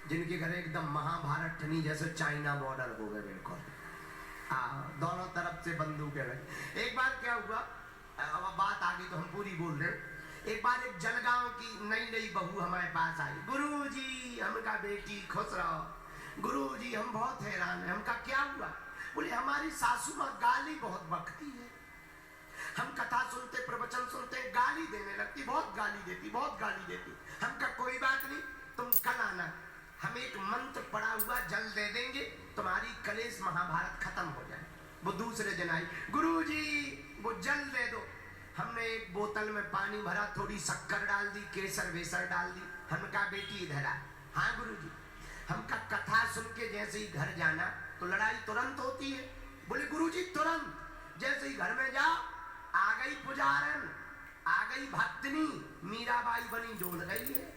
जिनके घर एकदम महाभारत ठनी जैसे चाइना बॉर्डर हो गए बिल्कुल, दोनों तरफ से बंदूक है। एक बार क्या हुआ, अब बात आ गई तो हम पूरी बोल रहे हैं। एक बार एक जलगांव की नई नई बहू हमारे पास आई। गुरुजी, हमका बेटी खुश रहो। गुरुजी, हम बहुत हैरान हैं। हमका क्या हुआ? बोले हमारी सासू माँ गाली बहुत बकती है। हम कथा सुनते, प्रवचन सुनते, गाली देने लगती, बहुत गाली देती, बहुत गाली देती। हमका कोई बात नहीं, तुम कल आना, हम एक मंत्र पड़ा हुआ जल दे देंगे, तुम्हारी कलेश महाभारत खत्म हो जाए। वो दूसरे दिन आई। गुरुजी, वो जल दे दो। हमने एक बोतल में पानी भरा, थोड़ी शक्कर डाल दी, केसर वेसर डाल दी। हम कहा बेटी इधर आ। हाँ गुरुजी। हमका कथा सुन के जैसे ही घर जाना तो लड़ाई तुरंत होती है। बोले गुरुजी तुरंत जैसे ही घर में जाओ, आ गई पुजारन, आ गई भक्तनी, मीराबाई बनी डोल गई है।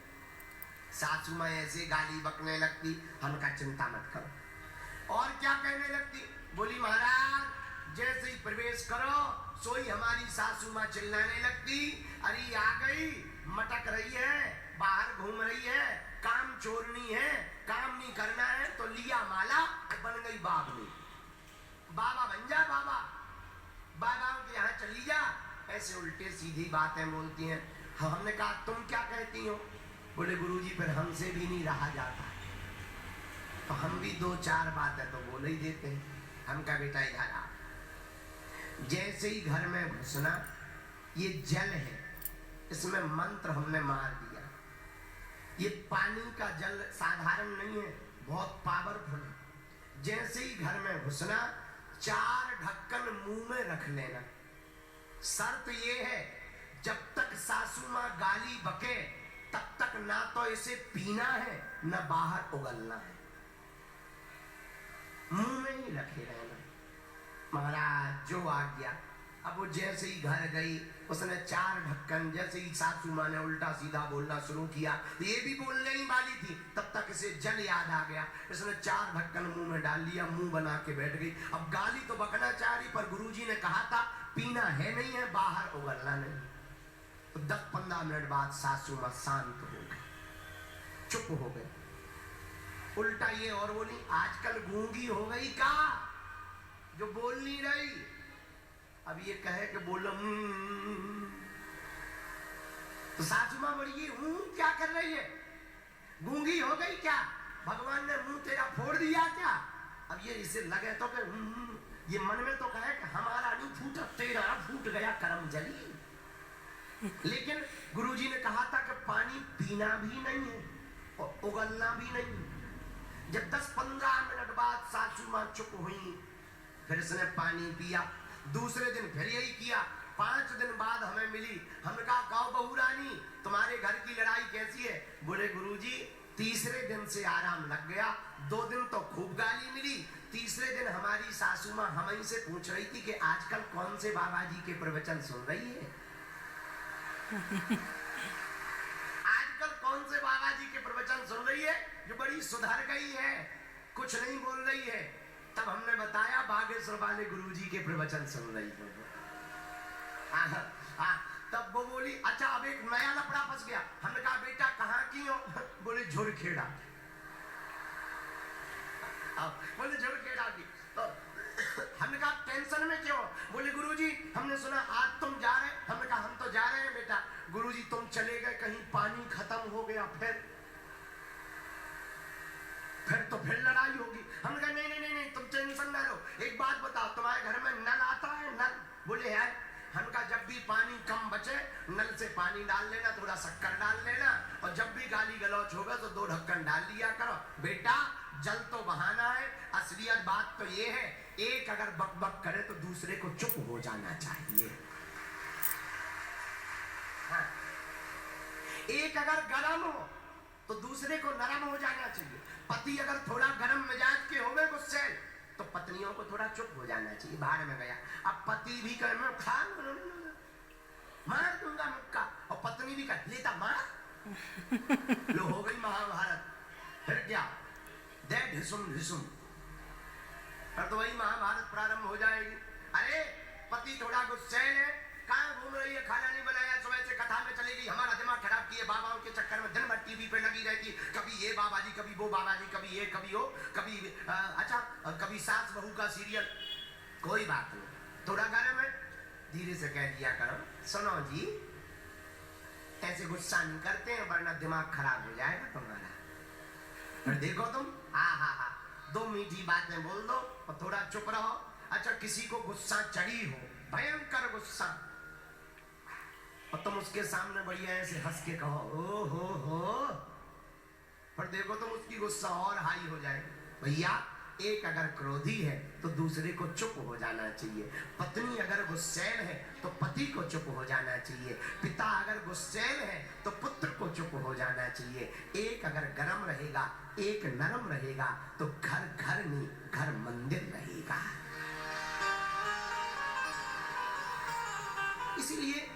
सासू माँ ऐसे गाली बकने लगती। हमका चिंता मत करो। और क्या कहने लगती? बोली महाराज जैसे ही प्रवेश करो सोई हमारी सासू माँ चिल्लाने लगती, अरे आ गई, मटक रही है, बाहर घूम रही है, काम चोरनी है, काम नहीं करना है तो लिया माला, बन गई बाबनी। बाबा बन जा बाबा, बाबा के यहाँ चली जा। ऐसे उल्टे सीधी बातें बोलती हैं। हमने कहा तुम क्या कहती हो? बोले गुरुजी फिर हमसे भी नहीं रहा जाता, तो हम भी दो चार बातें तो बोल ही देते हैं। हम का बेटा इधर आ। जैसे ही घर में घुसना, ये जल है, इसमें मंत्र हमने मार दिया। ये पानी का जल साधारण नहीं है, बहुत पावरफुल है। जैसे ही घर में घुसना, 4 ढक्कन मुंह में रख लेना। शर्त ये है जब तक सासू माँ गाली बके तब तक ना तो इसे पीना है ना बाहर उगलना है, मुंह में ही रखे रहना। महाराज जो आ गया। अब वो जैसे ही घर गई, उसने 4 ढक्कन, जैसे ही सासू माँ ने उल्टा सीधा बोलना शुरू किया, ये भी बोलने ही वाली थी, तब तक इसे जल याद आ गया। इसने 4 ढक्कन मुंह में डाल लिया, मुंह बना के बैठ गई। अब गाली तो बकना चाह रही, पर गुरुजी ने कहा था पीना है नहीं है, बाहर उगलना नहीं। तो 10-15 मिनट बाद सासू माँ शांत हो गई, चुप हो गई। उल्टा ये और बोली, आजकल गूंगी हो गई का, जो बोल नहीं रही। अब ये कहे कि बोलो तो सासू माँ बोली क्या कर रही है? गूंगी हो गई क्या? भगवान ने मुंह तेरा फोड़ दिया क्या? अब ये इसे लगे तो कि ये मन में तो कहे कि हमारा नहीं फूटा, तेरा फूट गया करम जली। लेकिन गुरुजी ने कहा था कि पानी पीना भी नहीं है और उगलना भी नहीं। जब 10-15 मिनट बाद सासू माँ चुप हुई, फिर इसने पानी पिया। दूसरे दिन फिर यही किया। 5 दिन बाद हमें मिली। हमने कहा गाँव बहू रानी, तुम्हारे घर की लड़ाई कैसी है? बोले गुरुजी तीसरे दिन से आराम लग गया। 2 दिन तो खूब गाली मिली। तीसरे दिन हमारी सासू माँ हमें से पूछ रही थी कि आजकल कौन से बाबा जी के प्रवचन सुन रही है? आजकल कौन से बाबा जी के प्रवचन सुन रही है जो बड़ी सुधर गई है, कुछ नहीं बोल रही है? तब हमने बताया बागेश्वर वाले गुरुजी के प्रवचन सुन रही है। तब वो बोली अच्छा अब एक नया लफड़ा फंस गया। हमने कहा बेटा कहाँ की हो? बोले झुरखेड़ा। बोले झुरखेड़ा की। तो हमने कहा टेंशन में क्यों? बोले गुरुजी हमने सुना आज तुम जा रहे। हमने कहा हम तो जा रहे हैं बेटा। गुरुजी तुम चले गए, कहीं पानी खत्म हो गया फिर लड़ाई होगी। हमने कहा नहीं तुम टेंशन ना लो। एक बात बताओ, तुम्हारे घर में नल आता है? नल? बोले है। हमने कहा जब भी पानी कम बचे नल से पानी डाल लेना, थोड़ा शक्कर डाल लेना, और जब भी गाली गलौच होगा तो 2 ढक्कन डाल लिया करो। बेटा जल तो बहाना है, असलियत बात तो ये है एक अगर बक बक करे तो दूसरे को चुप हो जाना चाहिए। हाँ। एक अगर गरम हो तो दूसरे को नरम हो जाना चाहिए। पति अगर थोड़ा गरम मिजाज के हो गए गुस्से तो पत्नियों को थोड़ा चुप हो जाना चाहिए। बाहर में गया, अब पति भी कहे मैं खा मार दूंगा मुक्का, और पत्नी भी कहे लेता मार। लो हो गई महाभारत। फिर क्या दे ढिसुम ढिसुम, फिर तो वही महाभारत प्रारंभ हो जाएगी। अरे पति थोड़ा गुस्से है, कहाँ घूम रही है, खाना नहीं बनाया, सुबह से कथा में चली गई, हमारा दिमाग खराब बाकी ये बाबाओं के चक्कर में दिन भर टीवी पे लगी रहती, कभी ये बाबा जी, कभी वो बाबा जी, कभी ये कभी वो, कभी अच्छा कभी सास बहू का सीरियल। कोई बात नहीं, थोड़ा गर्म है धीरे से कह दिया करो, सुनो जी ऐसे गुस्सा नहीं करते हैं वरना दिमाग खराब हो जाएगा तुम्हारा। फिर देखो तुम हा दो मीठी बातें बोल दो और थोड़ा चुप रहो। अच्छा किसी को गुस्सा चढ़ी हो, भयंकर गुस्सा, और तुम उसके सामने बढ़िया ऐसे हंस के कहो ओ हो, पर देखो तुम उसकी गुस्सा और हाई हो जाए। भैया एक अगर क्रोधी है तो दूसरे को चुप हो जाना चाहिए, पत्नी अगर गुस्सैल है तो पति को चुप हो जाना चाहिए, पिता अगर गुस्सैल है तो पुत्र को चुप हो जाना चाहिए। एक अगर गरम रहेगा एक नरम रहेगा तो घर घर नहीं घर मंदिर रहेगा। इसीलिए